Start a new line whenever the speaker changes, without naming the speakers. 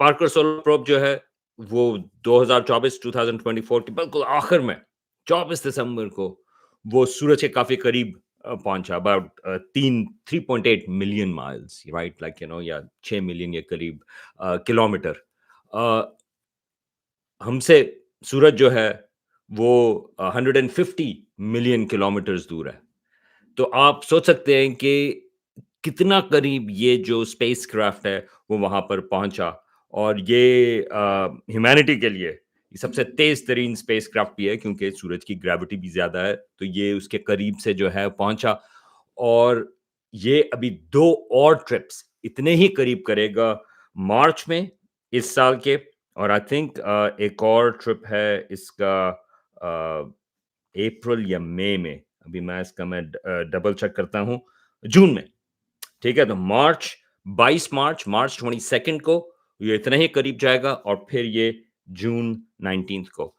Parker solar probe जो है वो 2024 के बिल्कुल आखिर में 24 दिसंबर को वो सूरज के काफी करीब पहुंचा, about 3.8 million miles, right, like या 6 मिलियन के करीब किलोमीटर। अ, हमसे सूरज जो है वो 150 मिलियन किलोमीटर्स दूर है। तो आप सोच सकते हैं कि कितना करीब ये जो स्पेसक्राफ्ट है वो वहां पर पहुंचा। और ये ह्यूमैनिटी के लिए ये सबसे तेज तरीन स्पेसक्राफ्ट भी है, क्योंकि सूरज की ग्रेविटी भी ज्यादा है, तो ये उसके करीब से जो है पहुंचा। और ये अभी दो और ट्रिप्स इतने ही करीब करेगा मार्च में इस साल के। और आई थिंक एक और ट्रिप है इसका अप्रैल या मई में, अभी मैं डबल चेक करता हूं, जून में। ठीक है, तो मार्च 22 मार्च, मार्च 22 को ये इतना ही करीब जाएगा, और फिर ये जून 19 को